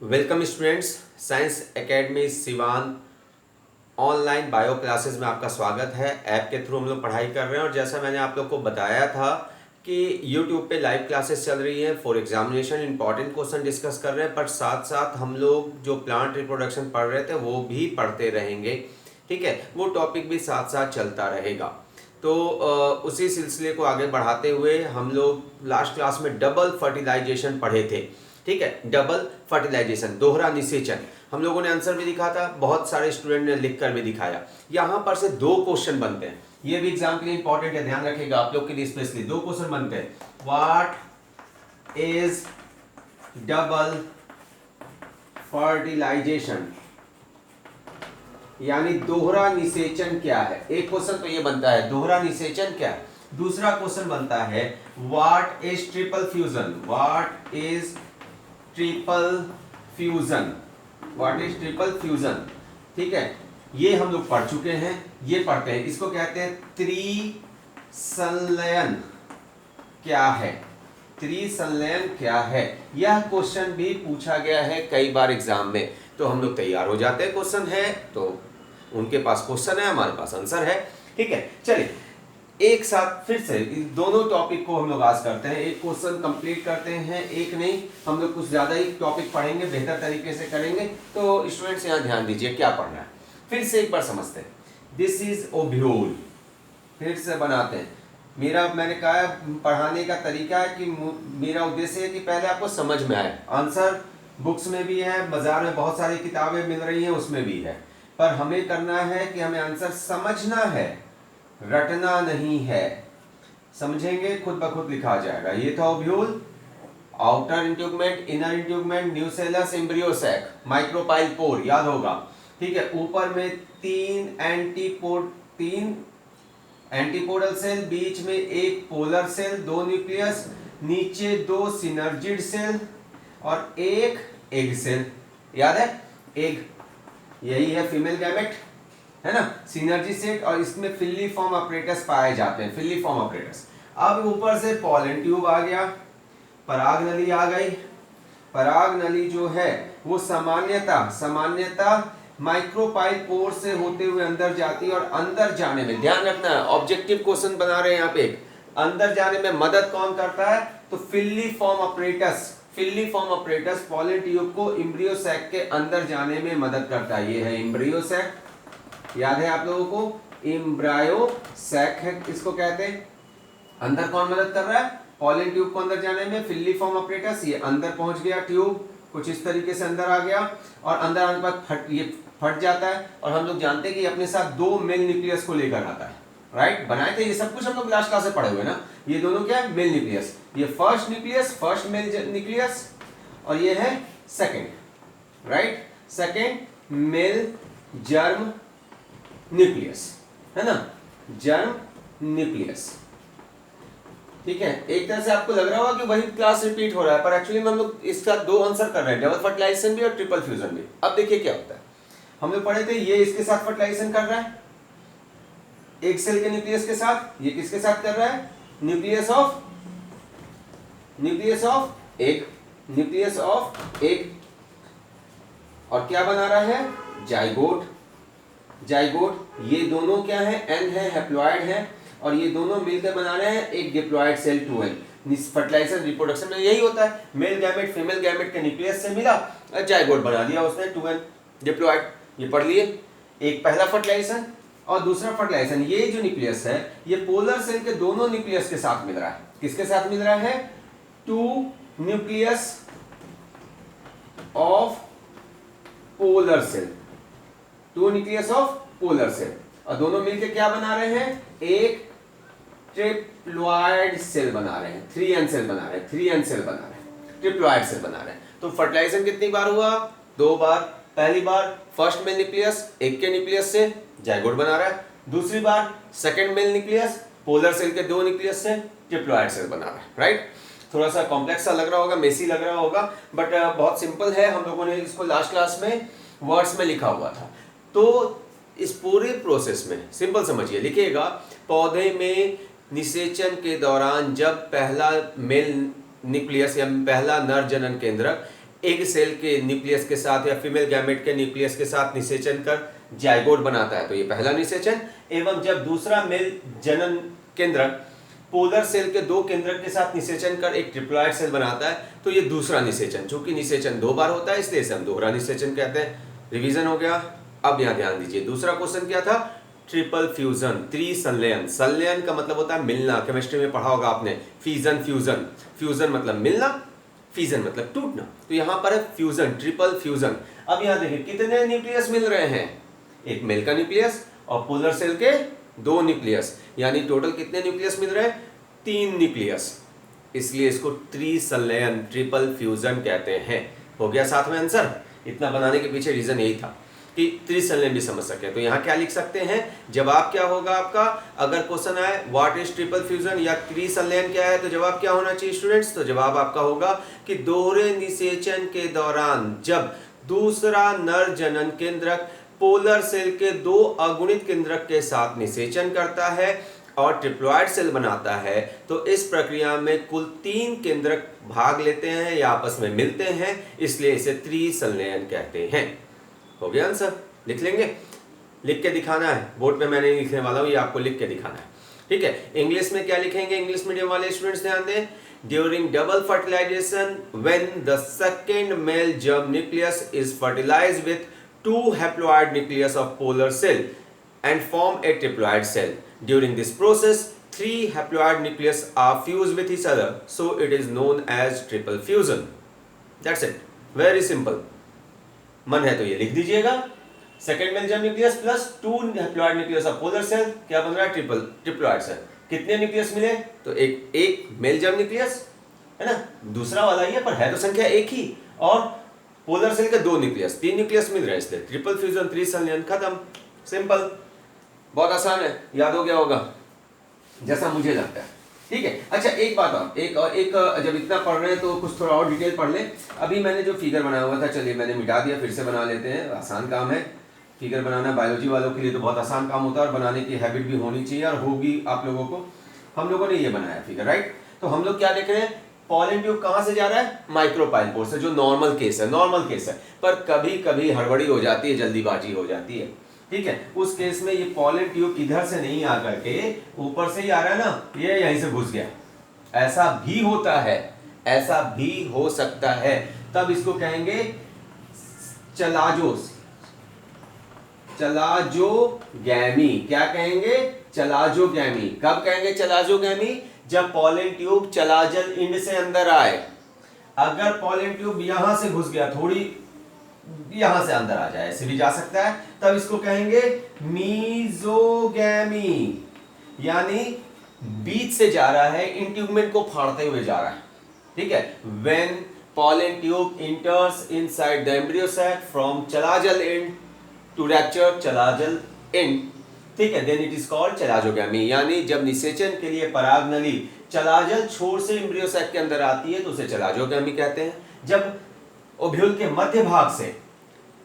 Welcome students. Science academy Siwan online bio classes में आपका स्वागत है। ऐप के थ्रू हम लोग पढ़ाई कर रहे हैं और जैसा मैंने आप लोग को बताया था कि यूट्यूब पे लाइव क्लासेस चल रही हैं for examination. Important question discuss कर रहे हैं, पर साथ साथ हम लोग जो प्लांट रिप्रोडक्शन पढ़ रहे थे वो भी पढ़ते रहेंगे। ठीक है, वो टॉपिक भी साथ साथ चलता रहेगा। तो उसी सिलसिले को आगे बढ़ाते हुए हम लोग लास्ट क्लास में डबल फर्टिलाइजेशन पढ़े थे। ठीक है, डबल फर्टिलाइजेशन, दोहरा निषेचन। हम लोगों ने आंसर भी दिखा था, बहुत सारे स्टूडेंट ने लिखकर भी दिखाया। यहाँ पर से दो क्वेश्चन बनते हैं, ये भी एग्जाम के लिए इंपॉर्टेंट है, ध्यान रखिएगा आप लोग के लिए स्पेशली। दो क्वेश्चन बनते हैं, व्हाट इज डबल फर्टिलाइजेशन, यानी दोहरा निषेचन क्या है। एक क्वेश्चन तो ये बनता है दोहरा निषेचन क्या है। दूसरा क्वेश्चन बनता है what is triple fusion, what is triple fusion, what is triple fusion. ठीक है, ये हम लोग पढ़ चुके हैं, ये पढ़ते हैं। इसको कहते हैं त्रिसंलयन क्या है, त्रिसंलयन क्या है। यह क्वेश्चन भी पूछा गया है कई बार एग्जाम में, तो हम लोग तैयार हो जाते हैं। क्वेश्चन है तो उनके पास क्वेश्चन है, हमारे पास आंसर है। ठीक है, चलिए एक साथ फिर से दोनों टॉपिक को हम लोग आज करते हैं। एक क्वेश्चन कंप्लीट करते हैं, एक नहीं, हम लोग कुछ ज्यादा ही टॉपिक पढ़ेंगे, बेहतर तरीके से करेंगे। तो स्टूडेंट्स यहाँ ध्यान दीजिए क्या पढ़ना है, फिर से एक बार समझते हैं। दिस इज ओव्यूल, फिर से बनाते हैं। मैंने कहा पढ़ाने का तरीका है कि मेरा उद्देश्य है कि पहले आपको समझ में आए। आंसर बुक्स में भी है, बाजार में बहुत सारी किताबें मिल रही हैं, उसमें भी है, पर हमें करना है कि हमें आंसर समझना है, रटना नहीं है। समझेंगे खुद ब खुद लिखा जाएगा। ये था ovule, outer integument, inner integument, nucellus, embryo sac, micropyle pore, याद होगा। ठीक है, ऊपर में तीन एंटीपोडल सेल, बीच में एक पोलर सेल, दो न्यूक्लियस, नीचे दो सिनर्जिड सेल और एक एग सेल। याद है, एग यही है फीमेल गैमेट, है ना, सिनर्जी सेट, और इसमें फिल्लीफॉर्म अपरेटस पाए जाते हैं, फिल्लीफॉर्म अपरेटस। अब ऊपर से पॉलन ट्यूब आ गया, पराग नली आ गई। पराग नली जो है वो सामान्यता माइक्रोपाइल पोर से होते हुए अंदर जाती है, और अंदर जाने में ध्यान रखना है, ऑब्जेक्टिव क्वेश्चन बना रहे हैं यहाँ पे। अंदर जाने में मदद कौन करता है, तो फिल्लीफॉर्म अपरेटस पॉलन ट्यूब को एम्ब्रियो सैक के अंदर जाने में मदद करता है। ये है एम्ब्रियो सैक, याद है आप लोगों को, एम्ब्रायो सैक है इसको कहते हैं। अंदर कौन मदद कर रहा है, पॉलन ट्यूब को अंदर जाने में, फिल्लीफॉर्म अपरेटस। ये अंदर पहुंच गया, ट्यूब कुछ इस तरीके से अंदर आ गया, और अंदर आने के बाद ये फट जाता है, और हम लोग जानते हैं कि अपने साथ दो मेल न्यूक्लियस को लेकर आता है। राइट, बनाए थे ये सब कुछ हम लोग लास्ट क्लास से पढ़े हुए ना। ये दोनों क्या है, मेल न्यूक्लियस। ये फर्स्ट मेल न्यूक्लियस, और ये है second, right, second male germ nucleus, है ना, जर्म न्यूक्लियस। ठीक है, एक तरह से आपको लग रहा होगा कि वही क्लास रिपीट हो रहा है, पर एक्चुअली में हम लोग इसका दो आंसर कर रहे हैं, डबल फर्टिलाइजेशन भी और ट्रिपल फ्यूजन भी। अब देखिए क्या होता है, हम लोग पढ़े थे ये इसके साथ फर्टिलाइजेशन कर रहा है, एक सेल के न्यूक्लियस के साथ। ये किसके साथ कर रहा है, न्यूक्लियस ऑफ एग, और क्या बना रहा है, जाइगोट। ये दोनों क्या है, एन है, हैप्लॉइड है, और ये दोनों मिलकर बना रहे हैं एक diploid cell 2n। Fertilisation reproduction में यही होता है, मेल गैमेट फीमेल गैमेट के न्यूक्लियस से मिला, जाइगोट बना दिया उसने 2n डिप्लॉइड। ये पढ़ लिए, एक पहला फर्टिलाइजेशन और दूसरा फर्टिलाइजेशन। ये जो न्यूक्लियस है ये पोलर सेल के दोनों न्यूक्लियस के साथ मिल रहा है। किसके साथ मिल रहा है, two nucleus of polar cell, और दोनों मिलकर क्या बना रहे हैं, एक ट्रिप्लॉइड सेल बना रहे हैं, 3n सेल बना रहे हैं, ट्रिप्लॉइड सेल बना रहे हैं। तो फर्टिलाइजेशन कितनी बार हुआ, दो बार। पहली बार फर्स्ट मेल न्यूक्लियस एक के न्यूक्लियस से जाइगोट बना रहा है, दूसरी बार second male nucleus polar cell के दो न्यूक्लियस से ट्रिप्लॉइड सेल बना रहा है। राइट, थोड़ा सा कॉम्प्लेक्स सा लग रहा होगा, मेसी लग रहा होगा, बट बहुत सिंपल है। हम लोगों ने इसको लास्ट क्लास में वर्ड्स में लिखा हुआ था। तो इस पूरे प्रोसेस में सिंपल समझिए, लिखिएगा, पौधे में निषेचन के दौरान जब पहला मेल न्यूक्लियस या पहला नर जनन केंद्रक एग सेल के न्यूक्लियस के साथ या फीमेल गैमेट के न्यूक्लियस के साथ निषेचन कर जाइगोट बनाता है, तो ये पहला निषेचन। एवं जब दूसरा मेल जनन केंद्रक पोलर सेल के दो केंद्रक के साथ निषेचन कर एक ट्रिप्लॉइड सेल बनाता है, तो ये दूसरा निषेचन। चूंकि निषेचन 2 बार होता है इसलिए इसे हम दोहरा निषेचन कहते हैं। रिवीजन हो गया। अब यहाँ ध्यान दीजिए, दूसरा क्वेश्चन क्या था? ट्रिपल फ्यूजन, त्रिसंलयन। संलयन का मतलब होता है मिलना, केमिस्ट्री में पढ़ा होगा आपने। Fission, fusion. फ्यूजन मतलब मिलना, फिजन मतलब टूटना। तो यहाँ पर है फ्यूजन, ट्रिपल फ्यूजन। अब यहाँ देखिए कितने न्यूक्लियस मिल रहे हैं, एक मेल का न्यूक्लियस और पोलर सेल के 2 न्यूक्लियस, यानी टोटल कितने न्यूक्लियस मिल रहे हैं? 3 न्यूक्लियस। इसलिए इसको त्रिसंलयन, ट्रिपल फ्यूजन कहते हैं। हो गया साथ में आंसर। इतना बनाने के पीछे रीजन यही था कि त्रिसंलयन भी समझ सके। तो यहाँ क्या लिख सकते हैं? जवाब क्या होगा आपका? अगर क्वेश्चन आए व्हाट इज ट्रिपल फ्यूजन या त्रिसंलयन क्या है, तो जवाब क्या होना चाहिए स्टूडेंट्स? तो जवाब आपका होगा कि दोहरे निषेचन के दौरान जब दूसरा नर जनन केंद्रक पोलर सेल के 2 अगुणित केंद्रक के साथ निषेचन करता है और ट्रिप्लॉइड सेल बनाता है, तो इस प्रक्रिया में कुल 3 केंद्रक भाग लेते हैं या आपस में मिलते हैं, इसलिए इसे त्रिसंलयन कहते हैं। हो गया आंसर? लिख लेंगे, लिख के दिखाना है। बोर्ड पे मैं नहीं लिखने वाला हूँ, ये आपको लिख के दिखाना है। ठीक है, इंग्लिश में क्या लिखेंगे? इंग्लिश मीडियम वाले स्टूडेंट्स ध्यान दें। During double fertilization when the second male germ nucleus is fertilized with 2 haploid nucleus of polar cell and form a triploid cell. During this process, 3 haploid nucleus are fused with each other, so it is known as triple fusion. That's it. Very simple. मन है तो ये लिख दीजिएगा। Second male germ nucleus plus 2 haploid nucleus of polar cell, क्या बन रहा है? Triploid cell. कितने न्यूक्लियस मिले? तो एक मेल जर्म न्यूक्लियस है ना, दूसरा वाला ही है पर है तो संख्या एक ही, और पोलर सेल के 2 न्यूक्लियस, 3 न्यूक्लियस मिल रहे हैं, इसलिए ट्रिपल फ्यूजन, त्रिसंलयन, खत्म। सिंपल, बहुत आसान है, याद हो गया होगा जैसा मुझे लगता है। ठीक है, अच्छा एक बात और, एक जब इतना पढ़ रहे हैं तो कुछ थोड़ा और डिटेल पढ़ लें। अभी मैंने जो फिगर बनाया हुआ था, चलिए मैंने मिटा दिया, फिर से बना लेते हैं। आसान काम है फिगर बनाना, बायोलॉजी वालों के लिए तो बहुत आसान काम होता है, और बनाने की हैबिट भी होनी चाहिए और होगी आप लोगों को। हम लोगों ने ये बनाया फिगर, राइट। तो हम लोग क्या देख रहे हैं? पॉलन ट्यूब कहां से जा रहा है? माइक्रोपाइल पोर से, जो नॉर्मल केस है, नॉर्मल केस है। पर कभी कभी हड़बड़ी हो जाती है, जल्दीबाजी हो जाती है। ठीक है, उस केस में ये पॉलन ट्यूब इधर से नहीं आकर के ऊपर से ही आ रहा है ना, ये यहीं से घुस गया। ऐसा भी होता है, ऐसा भी हो सकता है, तब इसको कहेंगे चलाजोगैमी। क्या कहेंगे? चलाजोगैमी। कब कहेंगे चलाजोगैमी? जब पॉलन ट्यूब चलाजल इंड से अंदर आए। अगर पॉलन ट्यूब यहां से घुस गया, थोड़ी यहां से अंदर आ जाए, ऐसे भी जा सकता है, तब इसको कहेंगे मीजोगैमी। यानी बीच से जा रहा है, इंट्यूबमेंट को फाड़ते हुए जा रहा है। ठीक है, when pollen tube enters inside the embryo sac from chalazal end to rupture chalazal end, ठीक है, then it is called chalazogamy. यानी जब निषेचन के लिए पराग नली चलाजल छोर से एम्ब्रियो सैक के अंदर आती है तो उसे चलाजोगैमी कहते हैं। जब ओव्यूल के मध्य भाग से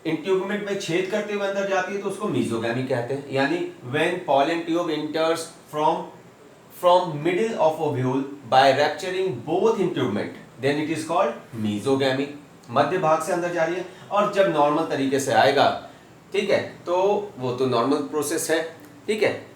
इंट्यूबमेंट में छेद करते हुए अंदर जाती है तो उसको मीजोगैमी कहते हैं। यानी when pollen tube enters from middle of ovule by rupturing both integument, then it is called mesogamy. मध्य भाग से अंदर जा रही है, और जब नॉर्मल तरीके से आएगा, ठीक है, तो वो तो नॉर्मल प्रोसेस है। ठीक है,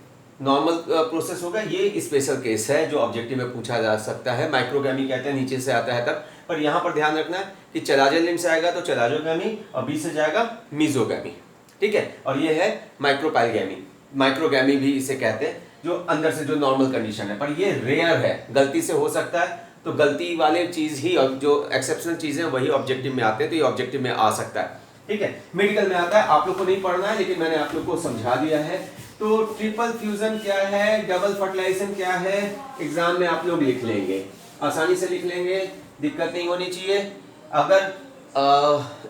नॉर्मल प्रोसेस होगा। ये स्पेशल केस है जो ऑब्जेक्टिव में पूछा जा सकता है। माइक्रोगैमी कहते हैं, नीचे से आता है तब। पर यहाँ पर ध्यान रखना है कि चलाजल लिंब से आएगा तो चलाजोगैमी, और बीच से जाएगा मीजोगैमी। ठीक है, और ये है माइक्रोपाइलगैमी। माइक्रोगैमी भी इसे कहते हैं, जो अंदर से जो नॉर्मल कंडीशन है, पर ये रेयर है, गलती से हो सकता है। तो गलती वाले चीज ही, और जो एक्सेप्शनल चीजें वही ऑब्जेक्टिव में आते हैं, तो ये ऑब्जेक्टिव में आ सकता है। ठीक है, मेडिकल में आता है, आप लोग को नहीं पढ़ना है, लेकिन मैंने आप लोग को समझा दिया है। तो ट्रिपल फ्यूजन क्या है, डबल फर्टिलाइजेशन क्या है, एग्जाम में आप लोग लिख लेंगे, आसानी से लिख लेंगे, दिक्कत नहीं होनी चाहिए। अगर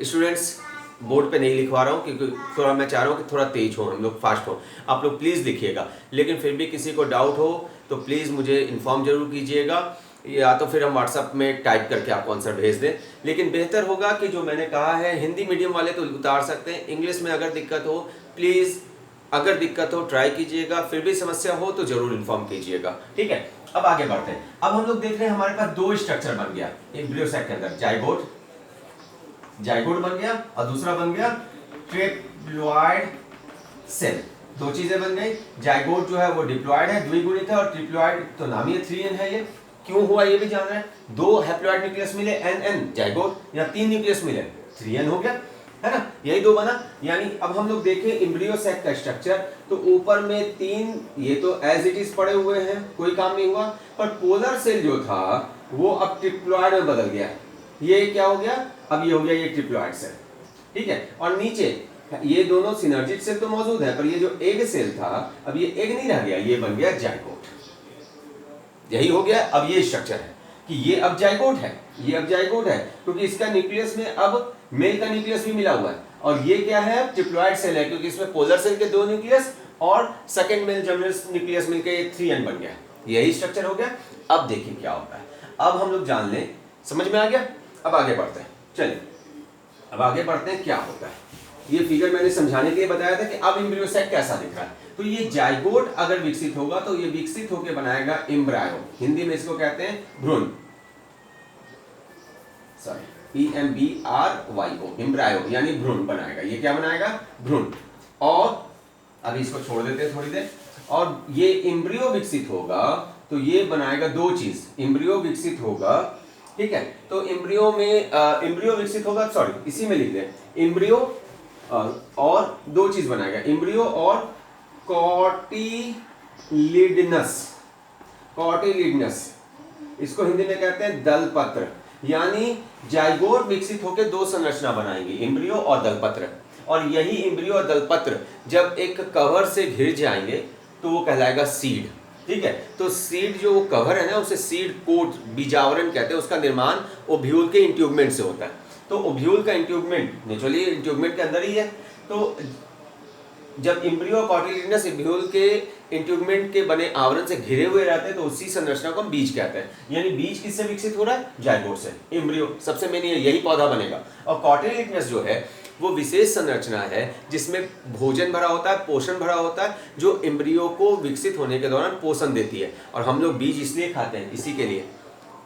स्टूडेंट्स बोर्ड पे नहीं लिखवा रहा हूँ क्योंकि थोड़ा मैं चाह रहा हूँ कि थोड़ा तेज हो, हम लोग फास्ट हो, आप लोग प्लीज़ लिखिएगा। लेकिन फिर भी किसी को डाउट हो तो प्लीज़ मुझे इन्फॉर्म जरूर कीजिएगा, या तो फिर हम व्हाट्सएप में टाइप करके आपको आंसर भेज दें। लेकिन बेहतर होगा कि जो मैंने कहा है, हिंदी मीडियम वाले तो उतार सकते हैं, इंग्लिश में अगर दिक्कत हो प्लीज़, अगर दिक्कत हो ट्राई कीजिएगा, फिर भी समस्या हो तो जरूर इन्फॉर्म कीजिएगा। ठीक है, अब आगे बढ़ते हैं। अब हम लोग देख रहे हैं हमारे पास 2 स्ट्रक्चर बन गया एम्ब्रियो सैक के अंदर, जाइगोट जाइगोट बन गया और दूसरा बन गया ट्रिप्लॉइड सेल। दो चीजें बन गई, जाइगोट जो है वो डिप्लॉइड है, द्विगुणित है, और ट्रिप्लॉइड तो नाम ही 3n है। ये क्यों हुआ ये भी जान रहे हैं, 2 हैप्लॉइड न्यूक्लियस मिले nn जाइगोट, या 3 न्यूक्लियस मिले 3n हो गया, है ना, यही 2 बना। यानी अब हम लोग देखें एम्ब्रियो सैक का स्ट्रक्चर, तो ऊपर में 3 ये तो एज इट इज पड़े हुए हैं, कोई काम नहीं हुआ, पर पोलर सेल जो था वो अब ट्रिप्लॉइड में बदल गया। ये क्या हो गया, अब ये हो गया ये ट्रिप्लॉइड सेल, ठीक है। और नीचे ये दोनों सिनर्जिड सेल तो मौजूद है, पर ये जो एग सेल था अब ये एग नहीं रह गया, ये बन गया जाइगोट। यही हो गया। अब ये स्ट्रक्चर है कि ये अब जाइगोट है, ये अब जाइगोट है, क्योंकि इसका न्यूक्लियस में अब मेल का न्यूक्लियस भी मिला हुआ है, और ये क्या है, ट्रिप्लॉइड सेल है, क्योंकि इसमें पोलर सेल के 2 न्यूक्लियस और सेकंड मेल जर्मिनल न्यूक्लियस मिलकर ये 3n बन गया। यही स्ट्रक्चर हो गया। अब देखिए क्या होता है, अब हम लोग जान लें, समझ में आ गया। अब आगे बढ़ते हैं, चलिए अब आगे बढ़ते हैं क्या होता है। ये फिगर मैंने समझाने के लिए बताया था कि अब एम्ब्रियो सैक कैसा दिख रहा है। तो ये जाइगोट अगर विकसित होगा तो ये विकसित होकर बनाएगा एम्ब्रायो, हिंदी में इसको कहते हैं भ्रूण, सॉरी EMBRYO, एम्ब्रायो यानी भ्रूण बनाएगा। ये क्या बनाएगा, भ्रूण। और अभी इसको छोड़ देते हैं थोड़ी देर। और ये एम्ब्रियो विकसित होगा तो ये बनाएगा 2 चीज, एम्ब्रियो विकसित होगा, ठीक है। तो एम्ब्रियो में एम्ब्रियो विकसित होगा, सॉरी इसी में लिख दें, एम्ब्रियो और 2 चीज बनाएगा, एम्ब्रियो और कॉटिलिडनस। कॉटिलिडनस इसको हिंदी में कहते हैं दलपत्र, यानी जाइगोट विकसित होकर 2 संरचना बनाएंगी, एम्ब्रियो और दलपत्र। और यही एम्ब्रियो और दलपत्र जब एक कवर से घिर जाएंगे तो वो कहलाएगा सीड, ठीक है। तो सीड जो कवर है ना उसे सीड कोट, बीजावरण कहते हैं, उसका निर्माण ओव्यूल के इंट्यूबमेंट से होता है। तो ओव्यूल का इंट्यूबमेंट नेचुरली इंट्यूबमेंट के अंदर ही है, तो जब एम्ब्रियो और कॉटिलिडनस ओव्यूल के इंट्यूबमेंट के बने आवरण से घिरे हुए रहते हैं तो उसी संरचना को हम बीज कहते हैं। यानी बीज किससे विकसित हो रहा है, जाइगोट से। एम्ब्रियो सबसे मेन यही पौधा बनेगा। और कॉटिलिडनस जो है वो विशेष संरचना है जिसमें भोजन भरा होता है, पोषण भरा होता है, जो एम्ब्रियो को विकसित होने के दौरान पोषण देती है। और हम लोग बीज इसलिए खाते हैं, इसी के लिए,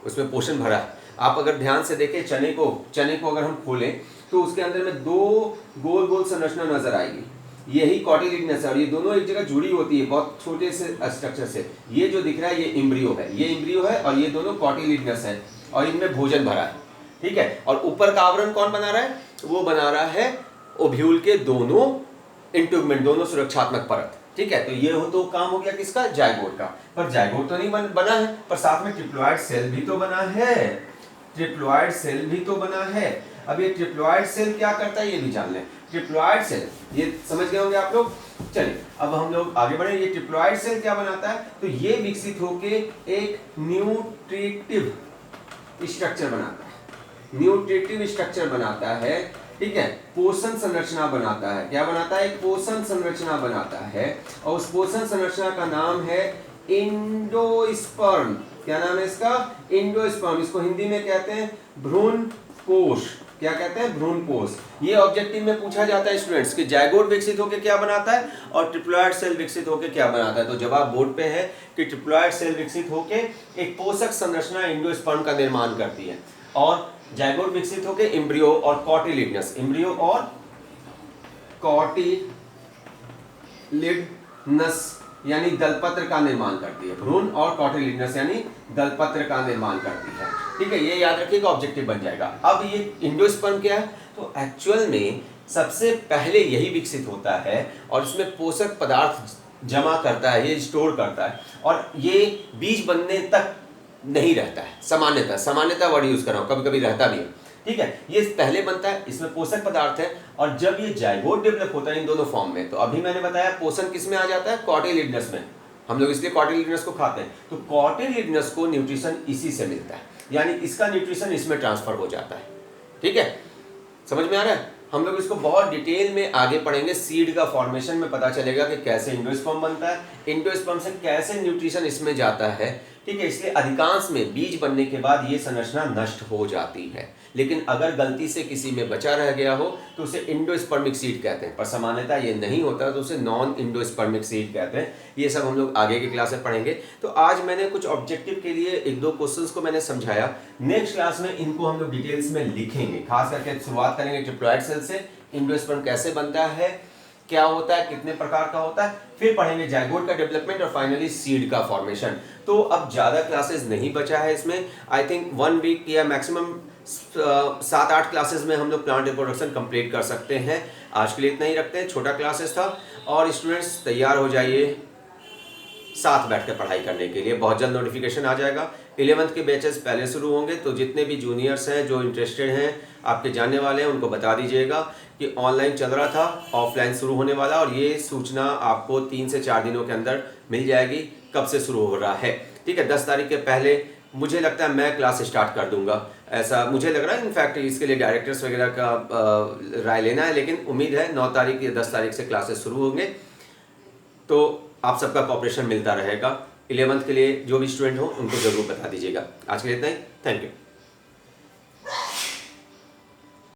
उसमें पोषण भरा है। आप अगर ध्यान से देखें चने को अगर हम खोलें तो उसके अंदर में 2 गोल गोल संरचना नजर आएगी, यही कॉटिलिडनस है, और ये दोनों एक जगह जुड़ी होती है बहुत छोटे से स्ट्रक्चर से। ये जो दिख रहा है ये एम्ब्रियो है, ये एम्ब्रियो है, और ये दोनों कॉटिलिडनस है, और इनमें भोजन भरा है, ठीक है। और ऊपर का आवरण कौन बना रहा है, वो बना रहा है ओव्यूल के दोनों इंट्यूबमेंट, दोनों सुरक्षात्मक परत, ठीक है। तो ये हो तो काम हो गया किसका, जाइगोट का। पर जाइगोट तो नहीं बना है, पर साथ में ट्रिप्लॉइड सेल भी तो बना है, ट्रिप्लॉइड सेल भी तो बना है। अब ये ट्रिप्लॉइड सेल क्या करता है ये भी जान लें। ट्रिप्लॉइड सेल ये समझ गए होंगे आप लोग। चलिए अब हम लोग आगे बढ़े। ये ट्रिप्लॉइड सेल क्या बनाता है, तो ये विकसित होके एक न्यूट्रिटिव स्ट्रक्चर बनाता है, न्यूट्रिटिव स्ट्रक्चर बनाता है, ठीक है। पोषण संरचना बनाता है, क्या बनाता है, एक पोषण संरचना बनाता है, और उस पोषण संरचना का नाम है एंडोस्पर्म। क्या नाम है इसका, एंडोस्पर्म। इसको हिंदी में कहते हैं भ्रूण कोश। क्या कहते हैं, भ्रूण कोश। ये ऑब्जेक्टिव में पूछा जाता है स्टूडेंट्स कि जाइगोट विकसित होकर क्या बनाता है और ट्रिप्लॉइड सेल विकसित होकर क्या बनाता है। तो जवाब बोर्ड पे है कि ट्रिप्लॉइड सेल विकसित होकर एक पोषक संरचना एंडोस्पर्म का निर्माण करती है, और जाइगोट विकसित होकर एम्ब्रियो और कॉटिलिडनस, एम्ब्रियो और कॉटिलिडनस यानी दलपत्र का निर्माण करती है। भ्रूण और कॉटिलिडनस यानी दलपत्र का निर्माण करती है, ठीक है। ये याद रखिएगा, ऑब्जेक्टिव बन जाएगा। अब ये एंडोस्पर्म क्या है, तो एक्चुअल में सबसे पहले यही विकसित होता है और इसमें पोषक पदार्थ जमा करता है, ये स्टोर करता है, और ये बीज बनने तक नहीं रहता है। सामान्यतः वर्ड यूज कर रहा हूँ, कभी कभी रहता भी है, ठीक है। ये पहले बनता है, इसमें पोषक पदार्थ है, और जब ये जाइगोट डेवलप होता है इन दोनों फॉर्म में, तो अभी मैंने बताया पोषण किस में आ जाता है, कॉटिलिडनस में। हम लोग इसलिए कॉटिलिडनस को खाते हैं। तो कॉटिलिडनस को न्यूट्रिशन इसी से मिलता है, यानी इसका न्यूट्रिशन इसमें ट्रांसफर हो जाता है, ठीक है। समझ में आ रहा है। हम लोग इसको बहुत डिटेल में आगे पढ़ेंगे। सीड का फॉर्मेशन में पता चलेगा कि कैसे एंडोस्पर्म बनता है, एंडोस्पर्म से कैसे न्यूट्रिशन इसमें जाता है, ठीक है। इसलिए अधिकांश में बीज बनने के बाद ये संरचना नष्ट हो जाती है, लेकिन अगर गलती से किसी में बचा रह गया हो तो उसे इंडोस्पर्मिक सीड कहते हैं, पर सामान्यतः ये नहीं होता तो उसे नॉन इंडोस्पर्मिक सीड कहते हैं। ये सब हम लोग आगे की क्लास में पढ़ेंगे। तो आज मैंने कुछ ऑब्जेक्टिव के लिए एक दो क्वेश्चंस को मैंने समझाया, नेक्स्ट क्लास में इनको हम लोग डिटेल्स में लिखेंगे। खास करके शुरुआत करेंगे ट्रिप्लॉइड सेल से, इंडोस्पर्म कैसे बनता है, क्या होता है, कितने प्रकार का होता है, फिर पढ़ेंगे जाइगोट का डेवलपमेंट और फाइनली सीड का फॉर्मेशन। तो अब ज़्यादा क्लासेस नहीं बचा है इसमें, आई थिंक 1 वीक या मैक्सिमम 7-8 क्लासेस में हम लोग प्लांट रिप्रोडक्शन कंप्लीट कर सकते हैं। आज के लिए इतना ही रखते हैं, छोटा क्लासेस था। और स्टूडेंट्स तैयार हो जाइए साथ बैठ कर पढ़ाई करने के लिए, बहुत जल्द नोटिफिकेशन आ जाएगा। 11th के बैचेस पहले शुरू होंगे, तो जितने भी जूनियर्स हैं जो इंटरेस्टेड हैं, आपके जानने वाले हैं, उनको बता दीजिएगा कि ऑनलाइन चल रहा था, ऑफलाइन शुरू होने वाला, और ये सूचना आपको 3 से 4 दिनों के अंदर मिल जाएगी कब से शुरू हो रहा है। ठीक है, 10 तारीख के पहले मुझे लगता है मैं क्लास स्टार्ट कर दूंगा, ऐसा मुझे लग रहा है। इनफैक्ट इसके लिए डायरेक्टर्स वगैरह का राय लेना है, लेकिन उम्मीद है 9 तारीख या 10 तारीख से क्लासेस शुरू होंगे, तो आप सबका कॉपरेशन मिलता रहेगा। 11th के लिए जो भी स्टूडेंट हो उनको ज़रूर बता दीजिएगा। आज के लिए इतना ही, थैंक यू।